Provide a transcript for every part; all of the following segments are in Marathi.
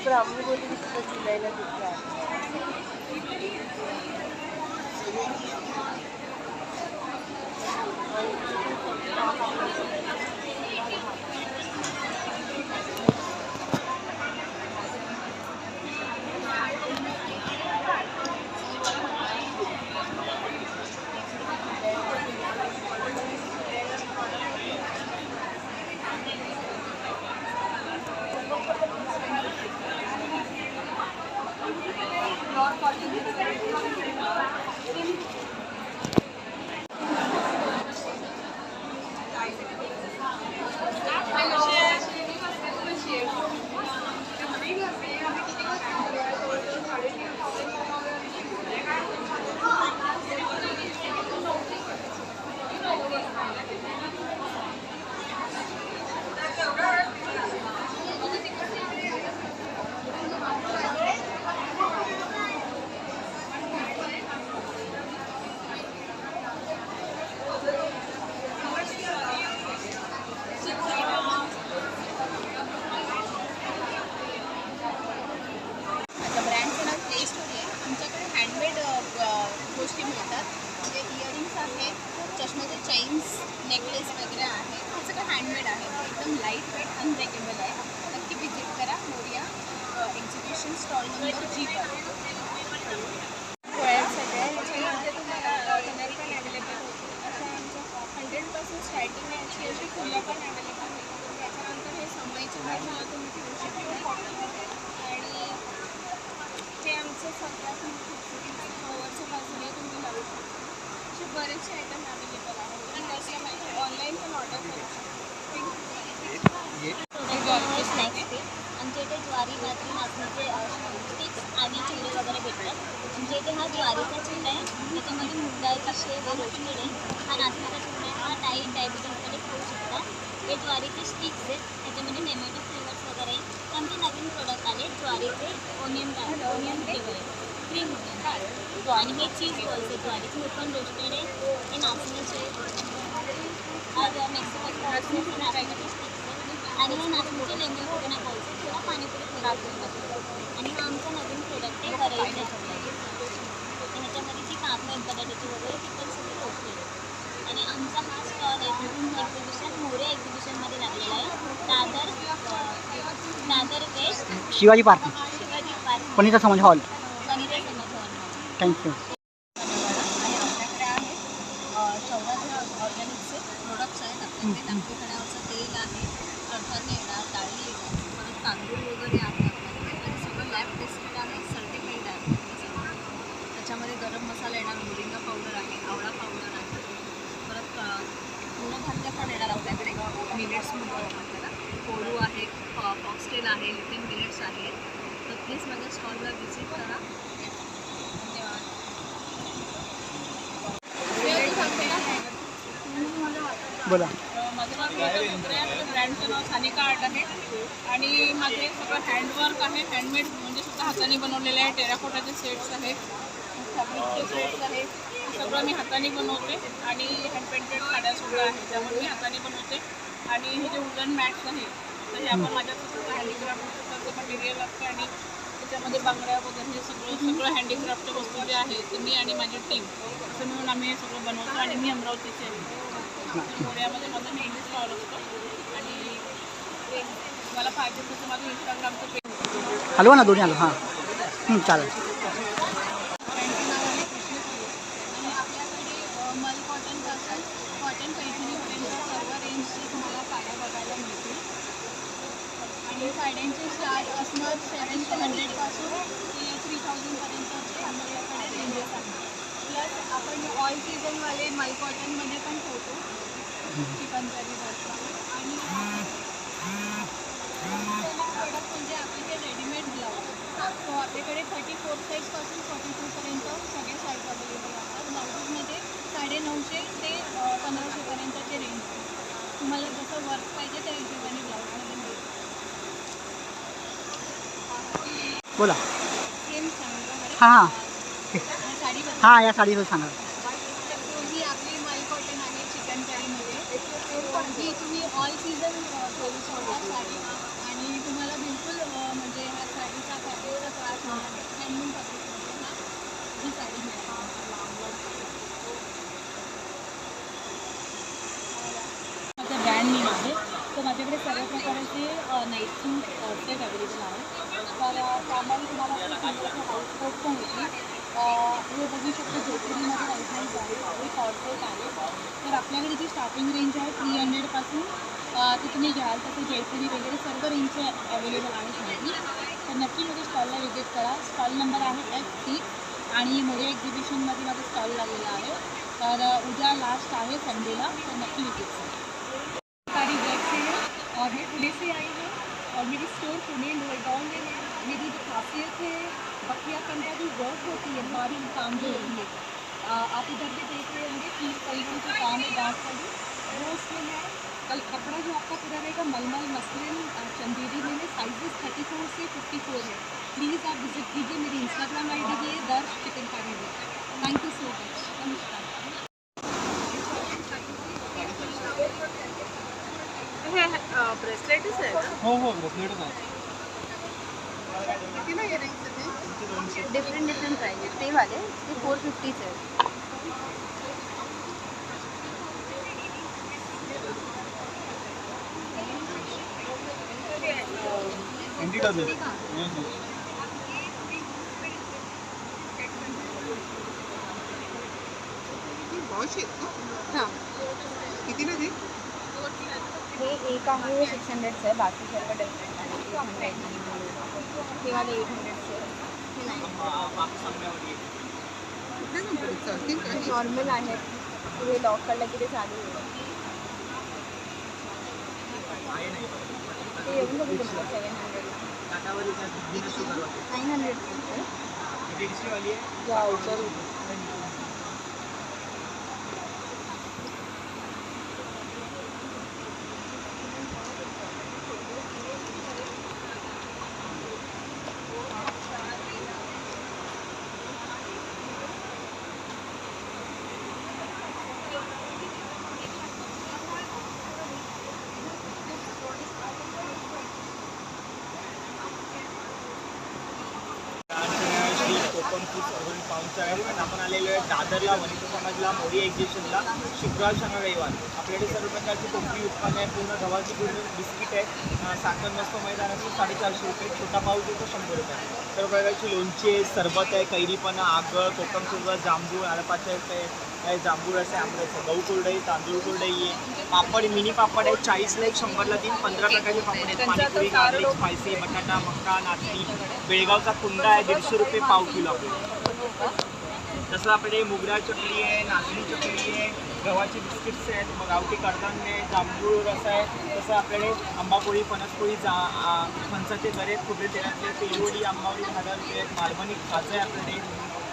ब्राह्मणी बोली सुद्धा शिलाईला तिथे आहे. गोष्टी मिळतात. म्हणजे इयरिंग्स आहेत, चष्म्याचे चेन्स, नेकलेस वगैरे आहे. हे सगळं हँडमेड आहे, एकदम लाईट वेट अनब्रेकेबल आहे. नक्की विजिट करा Moriya exhibition stall number G1. सगळ्या ह्याच्यामध्ये तुम्हाला कलर पण अवेलेबल होतो. असं आमचं 100% स्टार्टिंग आहे. अशी फुलं पण अवेलेबल होती. त्याच्यानंतर हे समईची भाषा तुम्ही ठेवू शकता. आणि हे आमचं सगळ्यात कवरच्या बाजूला तुम्ही लावू शकता. असे बरेचसे आयटम अवेलेबल आहेत. तुम्ही त्याच्यामध्ये ऑनलाईन पण ऑर्डर करू शकता. स्नॅक्स ते आमच्या इथे ज्वारी बाजरी नाचणीचे स्टिक्स आणि चिवडे वगैरे भेटतात. आमच्या इथे हा ज्वारीचा चिवडा आहे, त्याच्यामध्ये मुगाची शेव रोस्टेड आहे. हा नाचणीचा चिवडा आहे, हा डायबिटीजमध्ये खाऊ शकता. हे ज्वारीचे स्टिक्स आहेत, त्याच्यामध्ये नेमॅटो फ्लेवर्स वगैरे आहे. आमचे नवीन प्रोडक्ट आले ज्वारीचे ओनियन फ्लेवर आहे, क्रीम ओनियन. आणि हे चीज बॉल्स आहे ज्वारीचे, हे पण रोस्टेड आहे. हे नाचणीचे आज मेक्सिकन नाचणीचे स्टिक्स आहे. आणि हे नाचणीचे लेमन पुदिना बॉल्स आहे, किंवा पाणीपुरी आणि हा आमचा नवीन प्रोडक्ट आहे वरईचा चिवडा. ह्याच्यामध्ये जी कापं आहेत बटाट्याची वगैरे ती पण सगळी रोस्टेड आहे. आणि आमचा हा स्टॉल आहे एक्झिबिशन मोरिया एक्झिबिशनमध्ये लागलेला आहे. दादर वेस्ट शिवाजी पार्क वनिता समाज हॉल. वनिता समाज हॉल. थँक्यू. आणि आपल्याकडे आहेत 14 ऑर्गॅनिकचे प्रोडक्ट्स आहेत. आपल्याकडे तांबडी खड्यावरचं तेल आहे, कडधान्य येणार, डाळी येणार, परत तांदूळ वगैरे आहे आपल्याकडे. आणि सगळं लॅब टेस्टेड आहे, सर्टिफाईड आहे. त्याच्यामध्ये गरम मसाला येणार, मोरिंगा पावडर आहे, आवळा पावडर आहे. परत तृणधान्य पण येणार आपल्याकडे, मिलेट्स म्हणतो आपण त्याला. कोळू आहे, फॉक्सटेल आहे, लिटिल मिलेट्स आहेत. तर प्लीज माझ्या स्टॉलला व्हिजिट करा. धन्यवाद. बोला. माझं नाव ब्रँडचं नाव सानिका आर्ट आहे. आणि माझे सगळं हँडवर्क आहे, हँडमेड म्हणजे सुद्धा हाताने बनवलेले आहे. टेराकोटाचे सेट्स आहेत, फॅब्रिकचे सेट्स आहेत, सगळं मी हाताने बनवते. आणि हँडपेंटेड साड्यासुद्धा आहेत, त्यामुळे मी हाताने बनवते. आणि हे जे वुलन मॅट्स आहेत, तर हे आपण माझ्यासुद्धा हँडीक्राफ्टचं मटेरियल असतं. आणि त्याच्यामध्ये बांगड्या वगैरे हे सगळं हँडीक्राफ्टच्या वस्तू जे आहेत, तर मी आणि माझी टीम असं मिळून आम्ही हे सगळं बनवतो. आणि मी अमरावतीचे आहे, मोर्यामध्ये माझं नेहमी स्टॉल असतो. आणि ते मला पाहिजे तसं माझं इंस्टाग्रामचं पेज. हलवा ना दोन्ही हलवा. हां चालेल. आणि आपल्याकडे मल कॉटनपासून कॉटन पैठणीपर्यंत सर्व रेंजचे तुम्हाला साड्या बघायला मिळतील. आणि साड्यांचे स्टार्ट असणार 700पासून ते 3000पर्यंतचे आपल्याकडे रेंजेस आहेत. प्लस आपण ऑल सीझनवाले मल कॉटनमध्ये पण ठेवतो, चिकनकरीवरचा. आणि प्रोडक्ट म्हणजे आपले हे रेडीमेड ब्लाऊज. तो आपल्याकडे 34 साईजपासून 42पर्यंत सगळे साईज अवेलेबल असतात. ब्लाऊजेसमध्ये 950 ते 1500पर्यंतचे रेंज आहे. तुम्हाला जसं वर्क पाहिजे त्या हिशोबाने ब्लाऊजमध्ये मिळेल. बोला. सेम सांगा. हां साडी हां या साडीचं सांगा. ही आपली मल कॉटन आहे चिकनकरीमध्ये. ही तुम्ही ऑल सीझन करू शकता साडी. आणि तुम्हाला बिलकुल म्हणजे ह्या साडी नाईट सूट सेट अवेलेबल आहे. तर त्यामध्ये तुम्हाला हाऊसकोट पण होती. हे बघू शकतो जोडपुरीमध्ये लायसन्स आहे, हे कॉर्सेट आहे. तर आपल्याकडे जी स्टार्टिंग रेंज आहे 300पासून ते तुम्ही घ्याल तसे जयपुरी वगैरे सर्व रेंजचे अवेलेबल आहेत माझी. तर नक्की माझ्या स्टॉलला व्हिजिट करा. स्टॉल नंबर आहे F6 आणि मोरे एक्झिबिशनमध्ये माझा स्टॉल लागलेला आहे. तर उद्या लास्ट आहे संडेला, तर नक्की व्हिजिट करा. सारी वर्क से और मैं पुणे से आई हूँ और मेरी स्टोर पुणे लोहगांव में है. मेरी जो खासियत है बकिया कंधा जो वर्क होती है हमारी काम जो होती है, आप इधर भी देख रहे होंगे कि कलरों का काम है गाँव का वो उसमें है. कल कपड़ा जो आपका पूरा रहेगा मलमल मसलिन चंदेरी में साइजेस 34 से 54 है. प्लीज़ आप विजिट कीजिए. मेरी इंस्टाग्राम ID भी है दर्श चिकनकारी है. Thank you so much. नमस्कार. ब्रेसलेटच आहे ना? हो हो ब्रेसलेटच आहे. कितीला हे रेंजचं ते? डिफरंट प्राईज आहे. ते वाले ते 450च आहे. हां कितीला ते? हे एक आहे 600चं आहे, बाकी सर्व डिफरंट आहे. 200 हे वाले 800चे आहे. हे नाही कुठल्या नंबरचं चालतील का? नॉर्मल आहे. हे लॉक काढलं की ते चालू होईल. ते येऊन बघू तुम्हाला 700ला 900 या विचारू. कोकण फूड सर्वण पाऊंडचं आहे. पण आपण आलेलो आहे दादरला वनिता समाजला मोरी एक्झिबिशनला शुक्रवार शनिवार रविवार. आपल्याकडे सर्व प्रकारची कोणती उत्पादने आहे. पूर्ण गव्हाची पूर्ण बिस्किट आहे. साखर मस्त मैदानाची 450 रुपये. छोटा पाऊस येतो 100 रुपये. सर्व प्रकारची लोणची आहे, सरबत आहे, कैरीपणा, आगळ, कोकम सुरवा, जांभूळ, आळपाचे आहे, जांभूळ असे आंब्याचं, गहू कुरडई, तांदूळ कुरडई आहे, पापड मिनी पापड आहे 40ला 1, 100ला 3, 15 प्रकारचे पापड आहेत. पाणीपुरी, गार्लिक, स्पायसी, बटाटा, मक्का, नाचणी, बेळगावचा कुंडा आहे 150 रुपये पाव किलो आपल्याला. तसं आपल्याकडे मुगडाळ चकली आहे, नाचणी चकली आहे, गव्हाचे बिस्किट्स आहेत, मग गावठी कडधान्य आहे, जांभूळ रस आहे. तसं आपल्याकडे आंबापोळी, फणसपोळी, फणसाचे गरे, खोबरे तेलातले, तेलवडी, आंबावडी 10 रुपये आहेत. मालवणी खाजं आहे आपल्याकडे,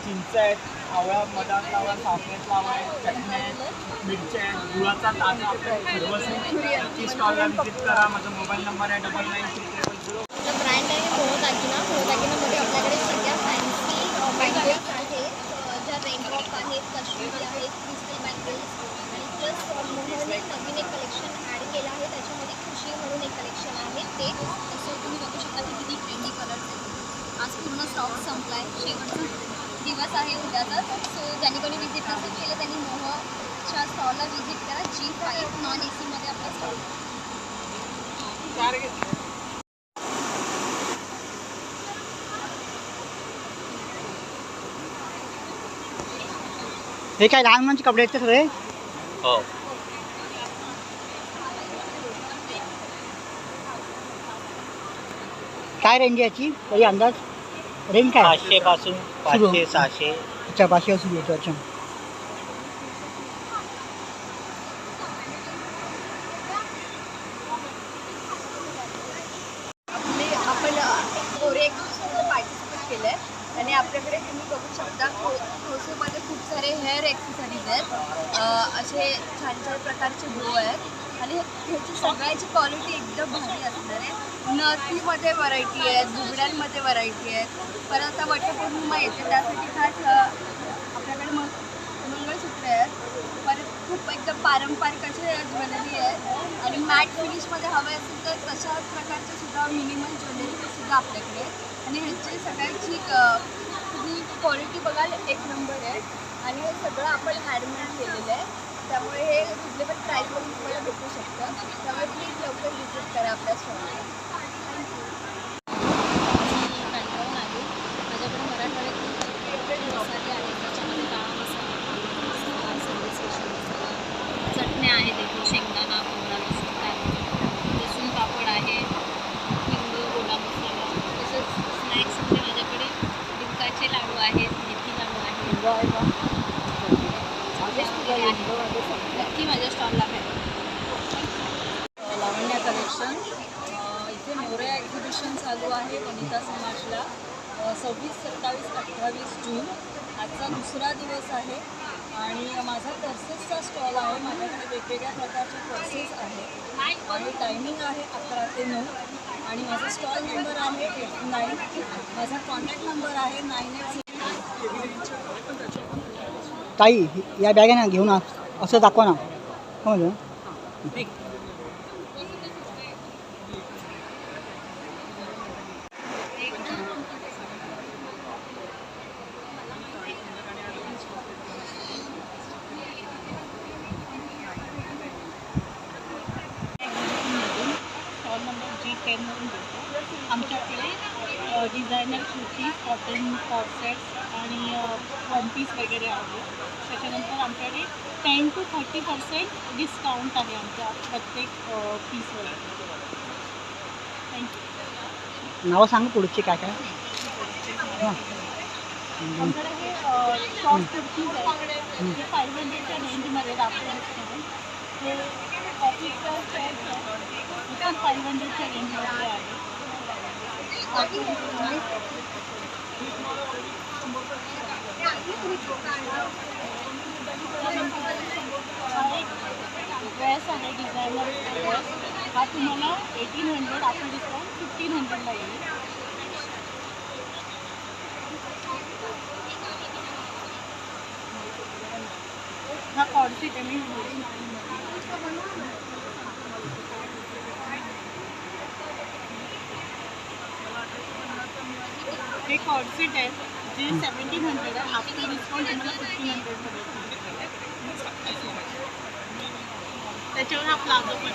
चिंच आहेत, आवळा, मधात लावा, साखरेत लावा आहे, चटण्या आहेत, मिरच्या आहेत, गुळाचा ताजा आपल्याकडे खरवस आहे. स्टॉलला व्हिजिट करा. माझा मोबाईल नंबर आहे 996300. आपलं ब्रँड आहे मोहदागिना. मोहदागिनामध्ये आपल्याकडे सगळ्या फॅन्सी बँगल्स आहेत, ज्या रेनड्रॉप आहेत, काश्मीरी आहेत, क्रिस्टल बँगल्स आणि प्लस मोहनने नवीन एक कलेक्शन ॲड केलं आहे. त्याच्यामध्ये खुशी म्हणून एक कलेक्शन आहे. ते तसं तुम्ही बघू शकता की किती ट्रेंडी कलर्स आहेत. आज पूर्ण स्टॉक संपला आहे. शेवटचा दिवस आहे उद्याचा. सो ज्यांनी कोणी व्हिजिट नसेल केलं त्यांनी मोहच्या स्टॉलला व्हिजिट करा. G5 नॉन AC मध्ये आपला स्टॉल. हे काय लहान मुलांचे कपडे आहेत ते सगळे? हो. काय रेंज आहे याची तरी अंदाज? रेंज काय? 500 पासून 500 600. अच्छा 500 सुरू होतो. अच्छा आपण मोरे एक्झिबिशनला पार्टिसिपेट केलं आहे आणि आपल्याकडे तुम्ही बघू शकता खोसेमध्ये खूप सारे हेअर ॲक्सेसरीज आहेत. असे छान छान प्रकारचे बो आहेत आणि ह्याची सगळ्याची क्वालिटी एकदम भारी असणार आहे. नथीमध्ये व्हरायटी आहेत, बुगड्यांमध्ये व्हरायटी आहेत. परत आता वटपौर्णिमा येते त्यासाठी खास आपल्याकडे मंगळसूत्र आहेत. परत खूप एकदम पारंपरिक असे ज्वेलरी आहेत आणि मॅट फिनिशमध्ये हवे असेल तर तशाच प्रकारचे सुद्धा मिनिमल ज्वेलरी सुद्धा आपल्याकडे आहे. आणि ह्याची सगळ्याची तुम्ही क्वालिटी बघाल एक नंबर आहे आणि हे सगळं आपण हँडमेड केलेलं आहे. त्यामुळे हे रिजनेबल प्राईसमध्ये तुम्हाला भेटू शकतं. त्यामुळे प्लीज लवकर व्हिजिट करा आपल्या स्टॉलला. नक्की माझ्या स्टॉलला भेट. लावण्या कलेक्शन इथे मोरया एक्झिबिशन चालू आहे वनिता समाजला 26, 27, 28 जून. आजचा दुसरा दिवस आहे आणि माझा पर्सेसचा स्टॉल आहे. माझ्याकडे वेगवेगळ्या प्रकारचे पर्सेस आहेत आणि टायमिंग आहे 11 ते 9 आणि माझा स्टॉल नंबर आहे 89. माझा कॉन्टॅक्ट नंबर आहे 98. ताई या बॅग आहे ना घेऊन असं दाखवा ना. हो ना. स्टॉल नंबर G10 वरून बोलतो. आमच्याकडे डिझायनर कुर्तीज, कॉटन कॉर्सेट्स आणि वन पीस वगैरे आहे. त्याच्यानंतर आमच्याकडे 10 to 30% डिस्काउंट आहे आमच्या प्रत्येक पीसवर. थँक्यू. नावं सांगा पुढची काय काय. हां आमच्याकडे हे शॉर्ट कुर्तीज आहेत. हे 500च्या रेंजमध्ये दाखवले हे ऑफिसच्या शर्ट्स आहेत. हे पण 500च्या रेंजमध्ये आहे. हा एक ड्रेस आहे डिझायनर ड्रेस. हा तुम्हाला 1800 आफ्टर डिस्काउंट 1500ला येईल. हा कॉर्डसेट आहे. हे कॉर्डसेट आहे जे 1700 आहे. आफ्टर डिस्काउंट तुम्हाला 1500 त्याच्यावर हा प्लाझो पण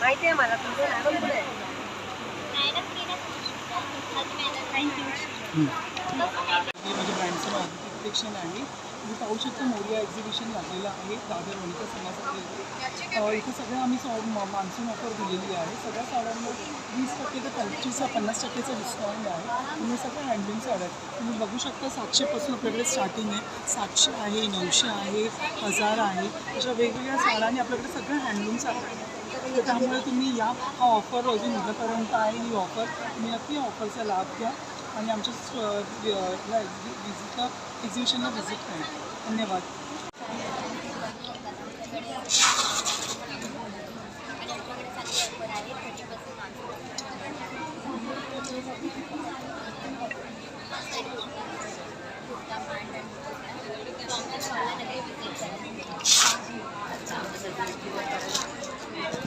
माहिती आहे मला तुमचं नाव पुढे थँक्यू. माझ्या ब्रँडचं नाव प्रत्यक्षण आहे. तुम्ही पाहू शकता मोरया एक्झिबिशन लागलेलं आहे दादर वनिता समाजाकडे. इथे सगळं आम्ही मान्सून ऑफर दिलेली आहे. सगळ्या साड्यांवर 20% ते 50% डिस्काउंट आहे. तुम्ही सगळं हँडलूम साड्या आहेत. तुम्ही बघू शकता 700पासून आपल्याकडे स्टार्टिंग आहे. 700 आहे, 900 आहे, 1000 आहे. अशा वेगवेगळ्या साड्यांनी आपल्याकडे सगळं हँडलूम साड्या आहेत. तर त्यामुळे तुम्ही या हा ऑफर अजून उद्यापर्यंत आहे ही ऑफर. तुम्ही नक्की ऑफरचा लाभ घ्या आणि आमच्या एक्झिबिशनला व्हिजिट करा. धन्यवाद.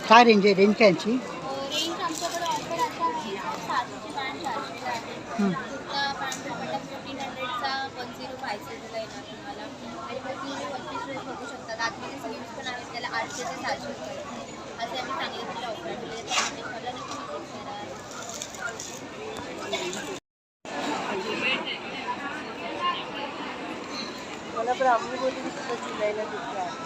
काय रेंज आहे. रेंज काय यांची. रेंज आमच्याकडे ऑफर असा आहे 700ची पॅन्ट 400ला आहे. कुर्ता पॅन्ट आपल्याला 1500चा 1050ला येणार तुम्हाला. आणि मग तुम्ही 25 ड्रेस बघू शकता. आतमध्ये स्लीव्स पण आहेत त्याला 800 ते 700 रुपये असे आम्ही सांगितलेले ऑफर दिले. त्यामध्ये मला मला ब्राह्मणी बोली सुद्धा शिलायला दिसते आहे.